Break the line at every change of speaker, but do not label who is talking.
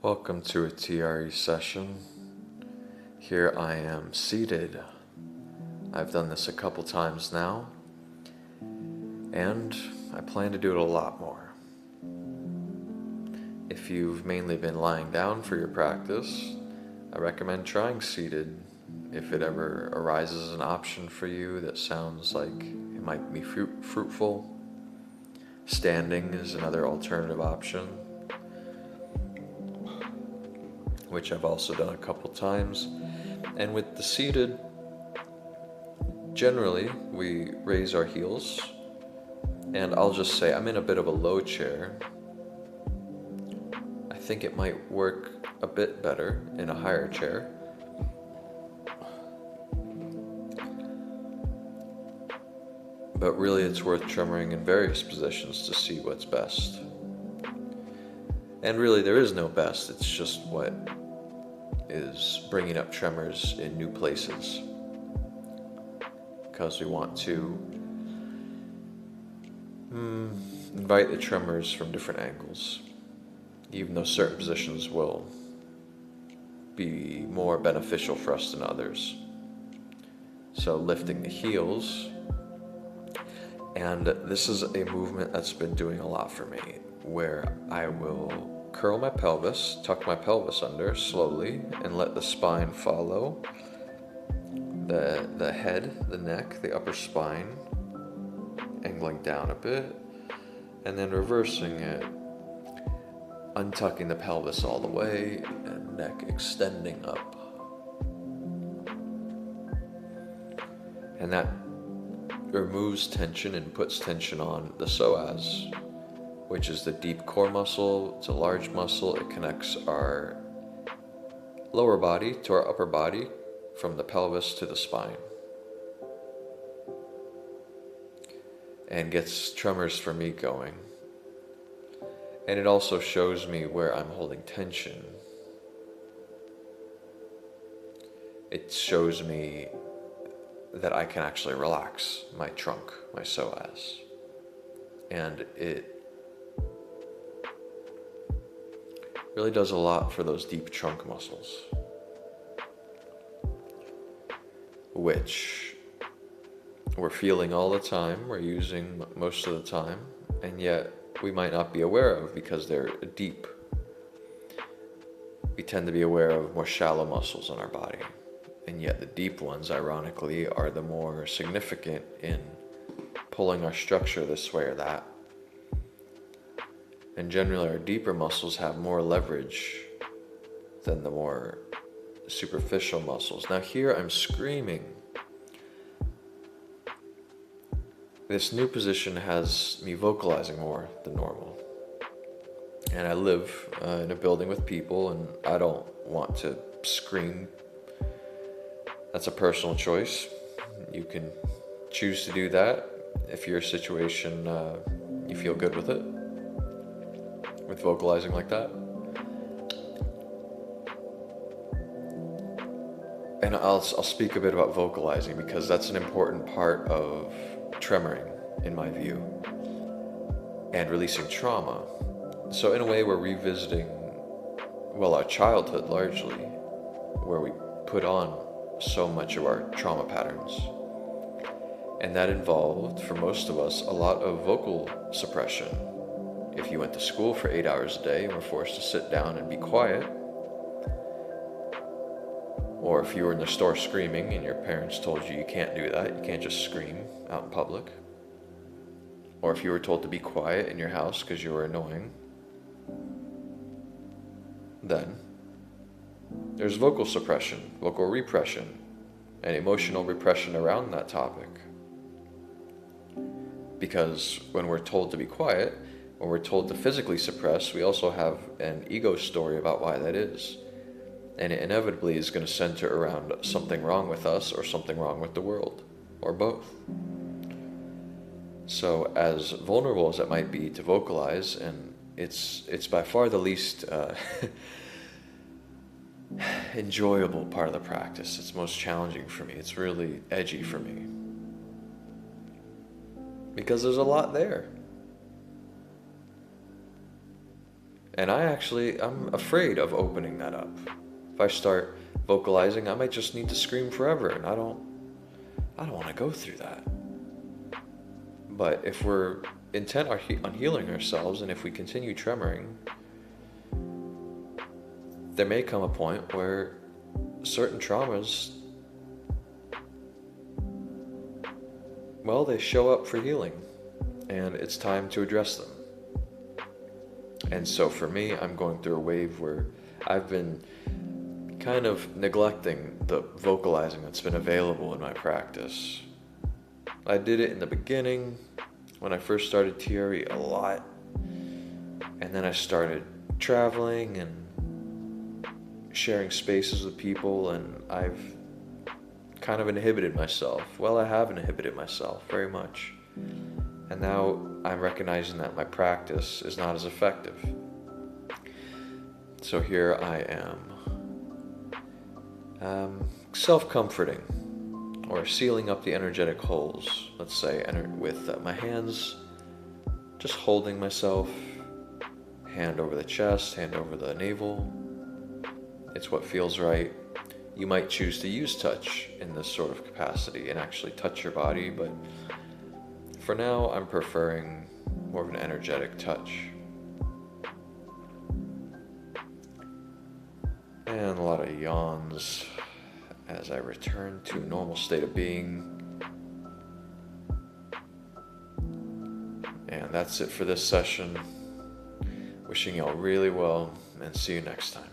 Welcome to a TRE session. Here I am seated. I've done this a couple times now, and I plan to do it a lot more. If you've mainly been lying down for your practice, I recommend trying seated if it ever arises an option for you that sounds like it might be fruitful. Standing is another alternative option, which I've also done a couple times. And with the seated, generally we raise our heels, and I'll just say I'm in a bit of a low chair. I think it might work a bit better in a higher chair. But really it's worth tremoring in various positions to see what's best. And really there is no best, it's just what is bringing up tremors in new places, because we want to invite the tremors from different angles, even though certain positions will be more beneficial for us than others. So lifting the heels, and this is a movement that's been doing a lot for me, where I will curl my pelvis, tuck my pelvis under slowly, and let the spine follow the head, the neck, the upper spine, angling down a bit, and then reversing it, untucking the pelvis all the way, and neck extending up. And that removes tension and puts tension on the psoas, which is the deep core muscle. It's a large muscle. It connects our lower body to our upper body from the pelvis to the spine, and gets tremors for me going. And it also shows me where I'm holding tension. It shows me that I can actually relax my trunk, my psoas. And it really does a lot for those deep trunk muscles, which we're feeling all the time, we're using most of the time, and yet we might not be aware of because they're deep. We tend to be aware of more shallow muscles in our body, and yet the deep ones, ironically, are the more significant in pulling our structure this way or that. And generally our deeper muscles have more leverage than the more superficial muscles. Now here I'm screaming. This new position has me vocalizing more than normal. And I live in a building with people, and I don't want to scream. That's a personal choice. You can choose to do that if your situation, you feel good with it, with vocalizing like that. And I'll speak a bit about vocalizing, because that's an important part of tremoring, in my view, and releasing trauma. So in a way, we're revisiting, well, our childhood largely, where we put on so much of our trauma patterns. And that involved, for most of us, a lot of vocal suppression. If you went to school for 8 hours a day and were forced to sit down and be quiet, or if you were in the store screaming and your parents told you can't do that, you can't just scream out in public, or if you were told to be quiet in your house because you were annoying, then there's vocal suppression, vocal repression, and emotional repression around that topic. Because when we're told to be quiet, when we're told to physically suppress, we also have an ego story about why that is. And it inevitably is going to center around something wrong with us or something wrong with the world, or both. So as vulnerable as it might be to vocalize, and it's by far the least enjoyable part of the practice. It's most challenging for me. It's really edgy for me, because there's a lot there. And I'm afraid of opening that up. If I start vocalizing, I might just need to scream forever, and I don't want to go through that. But if we're intent on healing ourselves, and if we continue tremoring, there may come a point where certain traumas, well, they show up for healing, and it's time to address them. And so for me, I'm going through a wave where I've been kind of neglecting the vocalizing that's been available in my practice. I did it in the beginning when I first started TRE a lot, and then I started traveling and sharing spaces with people, and I've kind of inhibited myself. Well, I have inhibited myself very much. And now I'm recognizing that my practice is not as effective. So here I am self-comforting, or sealing up the energetic holes, let's say, with my hands, just holding myself, hand over the chest, hand over the navel. It's what feels right. You might choose to use touch in this sort of capacity and actually touch your body, but for now, I'm preferring more of an energetic touch. And a lot of yawns as I return to a normal state of being. And that's it for this session. Wishing y'all really well, and see you next time.